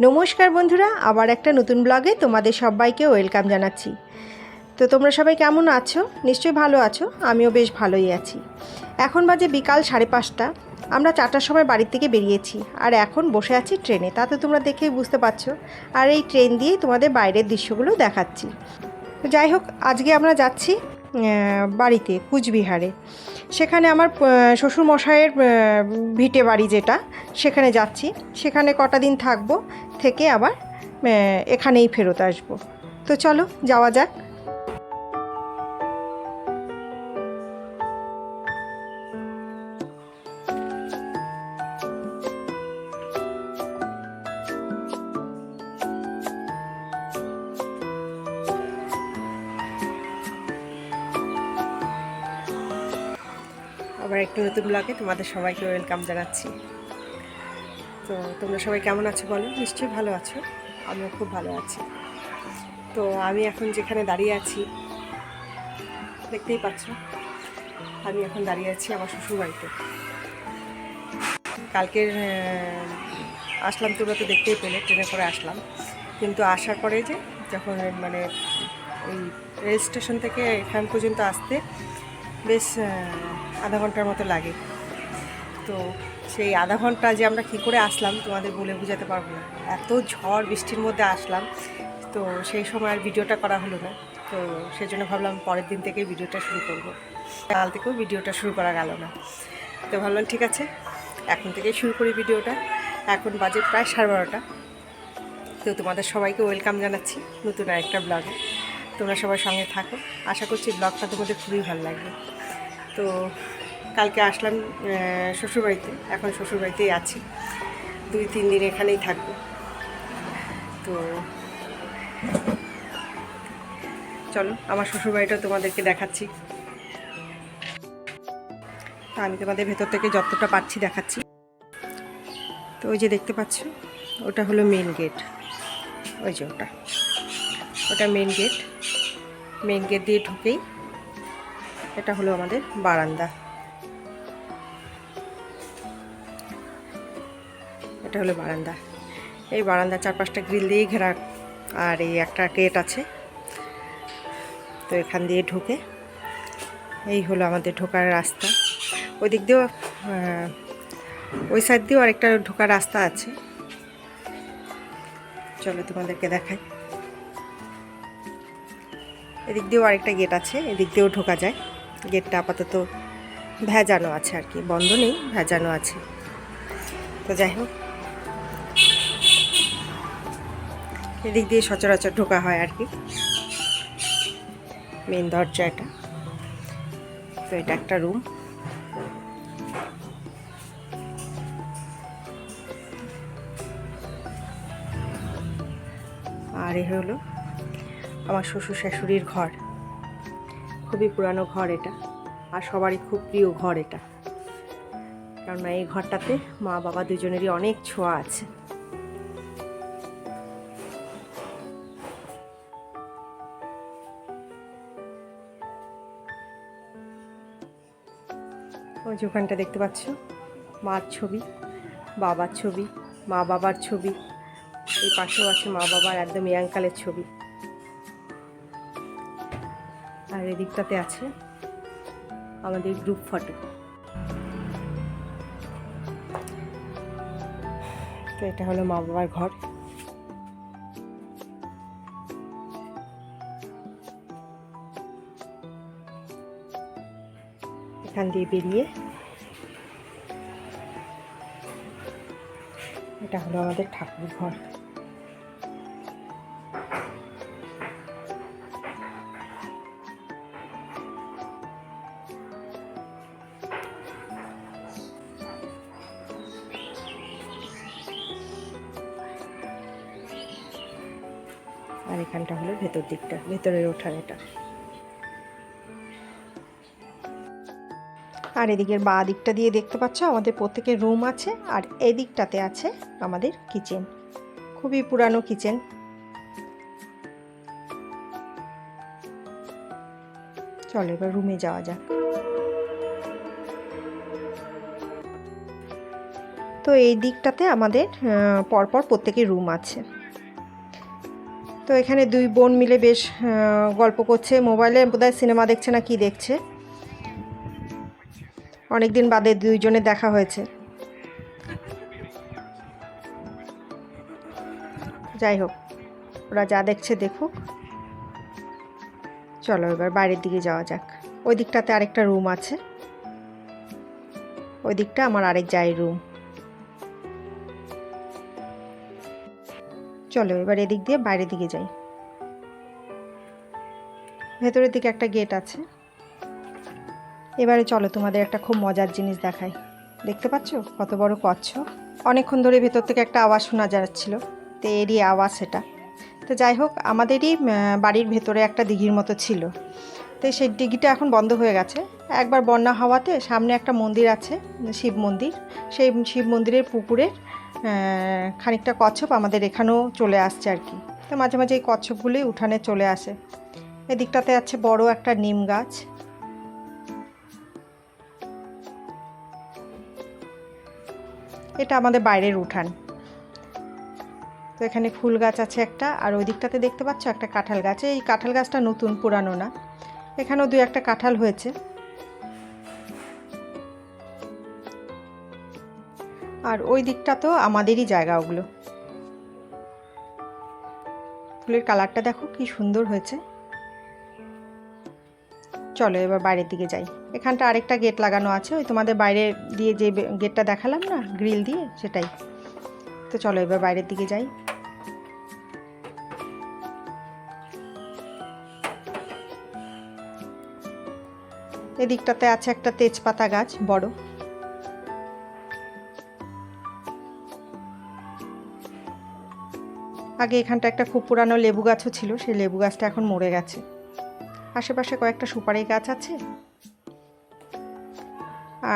নমস্কার বন্ধুরা, আবার একটা নতুন ব্লগে তোমাদের সবাইকে ওয়েলকাম জানাচ্ছি। তো তোমরা সবাই কেমন আছো? নিশ্চয়ই ভালো আছো। আমিও বেশ ভালোই আছি। এখন বাজে বিকাল 5:30। আমরা 4টার সময় বাড়ির থেকে বেরিয়েছি আর এখন বসে আছি ট্রেনে। তাতে তোমরা দেখেই বুঝতে পারছো। আর এই ট্রেন দিয়েই তোমাদের বাইরের দৃশ্যগুলো দেখাচ্ছি। তো যাই হোক, আজকে আমরা যাচ্ছি বাড়িতে, কুচবিহারে। সেখানে আমার শ্বশুরমশাইয়ের ভিটে বাড়ি যেটা, সেখানে যাচ্ছি। সেখানে কটা দিন থাকবো, থেকে আবার এখানেই ফেরত আসবো। তো চলো যাওয়া যাক। আবার একটু নতুন ব্লগে তোমাদের সবাইকে ওয়েলকাম জানাচ্ছি। তো তোমরা সবাই কেমন আছো বলো? নিশ্চয়ই ভালো আছো। আমিও খুব ভালো আছি। তো আমি এখন যেখানে দাঁড়িয়ে আছি, দেখতেই পাচ্ছ, আমি এখন দাঁড়িয়ে আছি আমার শ্বশুরবাড়িতে। কালকের আসলাম, তোমরা তো দেখতেই পেলে, ট্রেনে করে আসলাম। কিন্তু আসার পরে যে যখন মানে ওই রেল স্টেশন থেকে এখান পর্যন্ত আসতে বেশ আধা ঘন্টার মতো লাগে। তো সেই আধা ঘন্টা যে আমরা কী করে আসলাম তোমাদের বলে বোঝাতে পারবো না। এত ঝড় বৃষ্টির মধ্যে আসলাম, তো সেই সময় আর ভিডিওটা করা হলো না। তো সেই জন্য ভাবলাম পরের দিন থেকেই ভিডিওটা শুরু করব। কাল থেকেও ভিডিওটা শুরু করা গেল না। তো ভাবলাম ঠিক আছে, এখন থেকেই শুরু করি ভিডিওটা। এখন বাজে প্রায় 12:30। তো তোমাদের সবাইকে ওয়েলকাম জানাচ্ছি নতুন আরেকটা ব্লগে। তোমরা সবার সঙ্গে থাকো, আশা করছি ব্লগটা তোমাদের খুবই ভালো লাগবে। তো কালকে আসলাম শ্বশুরবাড়িতে, এখন শ্বশুরবাড়িতেই আছি। 2-3 দিন এখানেই থাকবো। তো চলো আমার শ্বশুরবাড়িটা তোমাদেরকে দেখাচ্ছি। আমি তোমাদের ভেতর থেকে যতটা পাচ্ছি দেখাচ্ছি। তো ওই যে দেখতে পাচ্ছ, ওটা হলো মেন গেট। ওই যে ওটা মেন গেট। মেন গেট দিয়ে ঢুকেই এটা হলো আমাদের বারান্দা। এটা হলো বারান্দা। এই বারান্দার চারপাশটা গ্রিল দিয়েই ঘেরা, আর এই একটা গেট আছে। তো এখান দিয়ে ঢুকে এই হলো আমাদের ঢোকার রাস্তা। ওই দিক দিয়েও ওই সাইড দিয়েও আরেকটা ঢোকার রাস্তা আছে। চলো তোমাদেরকে দেখাই। এদিক দিয়েও আরেকটা গেট আছে, এদিক দিয়েও ঢোকা যায়। গেটটা আপাতত ভেজানো আছে আর কি, বন্ধ নেই, ভেজানো আছে। তো যাই হোক, এদিক দিয়ে সচরাচর ঢোকা হয় আর কি। মেন দরজা এটা। তো এটা একটা রুম। আর এ হলো আমার শ্বশুর শাশুড়ির ঘর। খুবই পুরানো ঘর এটা, আর সবারই খুব প্রিয় ঘর এটা। কারণ এই ঘরটাতে মা বাবা দুজনেরই অনেক ছোঁয়া আছে। ওই যে ওখানটা দেখতে পাচ্ছ, মার ছবি, বাবার ছবি, মা বাবার ছবি। এই পাশেও আছে মা বাবার একদম ইয়াংকালের ছবি। আর এদিকটাতে আছে আমাদের গ্রুপ ফটো। তো এটা হলো মা বাবার ঘর। এখান দিয়ে বেরিয়ে এটা হলো আমাদের ঠাকুর ঘর। আর এখানটা হলো ভেতর দিকটা, ভেতরের ওঠান এটা। আর এদিকের বাঁ দিকটা দিয়ে দেখতে পাচ্ছ আমাদের প্রত্যেকের রুম আছে, আর এদিকটাতে আছে আমাদের কিচেন। খুবই পুরানো কিচেন। চলো এবার রুমে যাওয়া যাক। তো তো এই দিকটাতে আমাদের পরপর প্রত্যেকের রুম আছে। তো এখানে দুই বোন মিলে বেশ গল্প করছে, মোবাইলে বোধহয় সিনেমা দেখছে না কি দেখছে। অনেক দিন বাদে দুইজনে দেখা হয়েছে। যাই হোক, ওরা যা দেখছে দেখুক। চলো এবার বাইরের দিকে যাওয়া যাক। ওই দিকটাতে আরেকটা রুম আছে, ওই দিকটা আমার আরেক জায়ের রুম। চলো এবার এদিক দিয়ে বাইরের দিকে যাই। ভেতরের দিকে একটা গেট আছে। এবারে চলো তোমাদের একটা খুব মজার জিনিস দেখাই। দেখতে পাচ্ছ কত বড় কচ্ছপ? অনেকক্ষণ ধরে ভেতর থেকে একটা আওয়াজ শোনা যাচ্ছিল, তো এরই আওয়াজ সেটা। তো যাই হোক, আমাদেরই বাড়ির ভেতরে একটা দিঘির মতো ছিল, তো সেই দিঘিটা এখন বন্ধ হয়ে গেছে। একবার বন্যা হওয়াতে সামনে একটা মন্দির আছে, শিব মন্দির, সেই শিব মন্দিরের পুকুরের খানিকটা কচ্ছপ আমাদের এখানেও চলে আসছে আর কি। তো মাঝে মাঝে এই কচ্ছপগুলোই উঠানে চলে আসে। এদিকটাতে আছে বড় একটা নিম গাছ। এটা আমাদের বাইরের উঠান। তো এখানে ফুল গাছ আছে একটা, আর ওই দিকটাতে দেখতে পাচ্ছ একটা কাঁঠাল গাছ। এই কাঁঠাল গাছটা নতুন, পুরানো না। এখানেও দুই একটা কাঁঠাল হয়েছে। আর ওই দিকটা তো আমাদেরই জায়গা। ওগুলো ফুলের কালারটা দেখো কি সুন্দর হয়েছে। চলো এবার বাইরের দিকে যাই। এখানটা আরেকটা গেট লাগানো আছে, ওই তোমাদের বাইরে দিয়ে যে গেটটা দেখালাম না গ্রিল দিয়ে, সেটাই। তো চলো এবার বাইরের দিকে যাই। এদিকটাতে আছে একটা তেজপাতা গাছ বড়। আগে এখানটা একটা খুব পুরানো লেবু গাছও ছিল, সেই লেবু গাছটা এখন মরে গেছে। আশেপাশে কয়েকটা সুপারি গাছ আছে।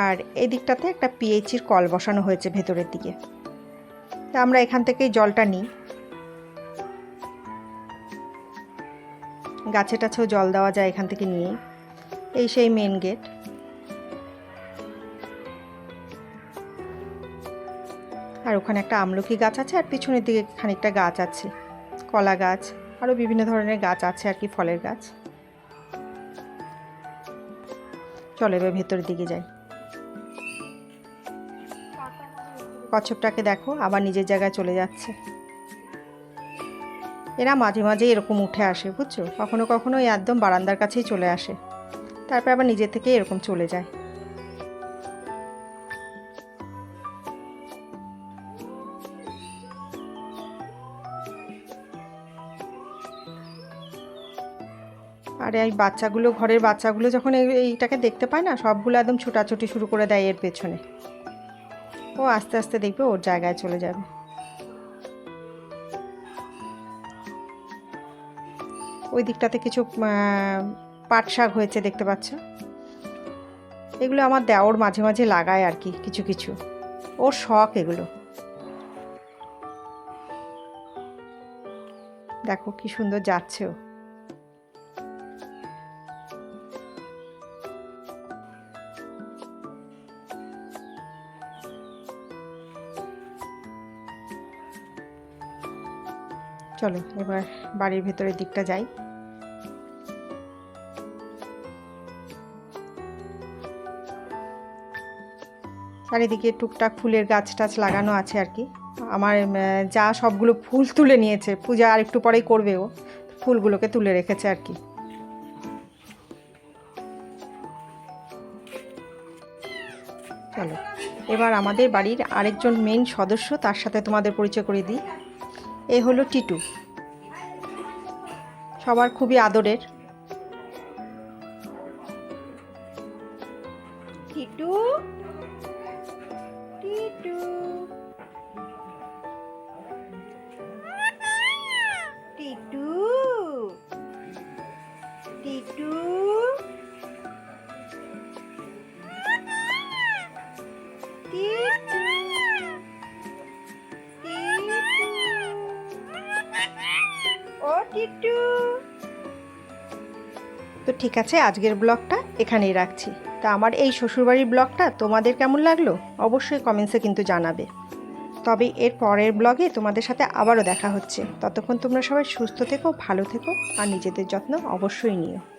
আর এই দিকটাতে একটা পিএইচির কল বসানো হয়েছে ভেতরের দিকে। তা আমরা এখান থেকেই জলটা নিই। গাছে টাছেও জল দেওয়া যায় এখান থেকে নিয়ে। এই সেই মেন গেট। আর ওখানে একটা আমলকি গাছ আছে, আর পিছনের দিকে খানিকটা গাছ আছে, কলা গাছ, আরও বিভিন্ন ধরনের গাছ আছে আর কি, ফলের গাছ। চলো এবার ভেতরের দিকে যাই। কচ্ছপটাকে দেখো আবার নিজের জায়গায় চলে যাচ্ছে। এরা মাঝে মাঝে এরকম উঠে আসে, বুঝছো? কখনো কখনো একদম বারান্দার কাছেই চলে আসে, তারপর আবার নিজে থেকে এরকম চলে যায়। আর এই বাচ্চাগুলো, ঘরের বাচ্চাগুলো যখন এইটাকে দেখতে পায় না, সবগুলো একদম ছোটাছুটি শুরু করে দেয় এর পেছনে। ও আস্তে আস্তে দেখবে ওর জায়গায় চলে যাবে। ওই দিকটাতে কিছু পাট শাক হয়েছে দেখতে পাচ্ছ। এগুলো আমার দেওর মাঝে মাঝে লাগায় আর কি, কিছু কিছু, ওর শখ এগুলো। দেখো কি সুন্দর যাচ্ছে ও। চলো এবার বাড়ির ভেতরের দিকটা যাই। চারিদিকে টুকটাক ফুলের গাছ টাছ লাগানো আছে আর কি। আমার যা সবগুলো ফুল তুলে নিয়েছে, পূজা আর একটু পরেই করবে, ও ফুলগুলোকে তুলে রেখেছে আর কি। চলো এবার আমাদের বাড়ির আরেকজন মেন সদস্য, তার সাথে তোমাদের পরিচয় করে দিই। এ হলো টিটু, সবার খুবই আদরের। টিটু, টিটু, টিটু, টিটু, ও টিটু। তো ঠিক আছে, আজকের ব্লগটা এখানেই রাখছি। তা আমার এই শ্বশুরবাড়ির ব্লগটা তোমাদের কেমন লাগলো অবশ্যই কমেন্টসে কিন্তু জানাবে। তবে এর পরের ব্লগে তোমাদের সাথে আবারও দেখা হচ্ছে। ততক্ষণ তোমরা সবাই সুস্থ থেকো, ভালো থেকো আর নিজেদের যত্ন অবশ্যই নিও।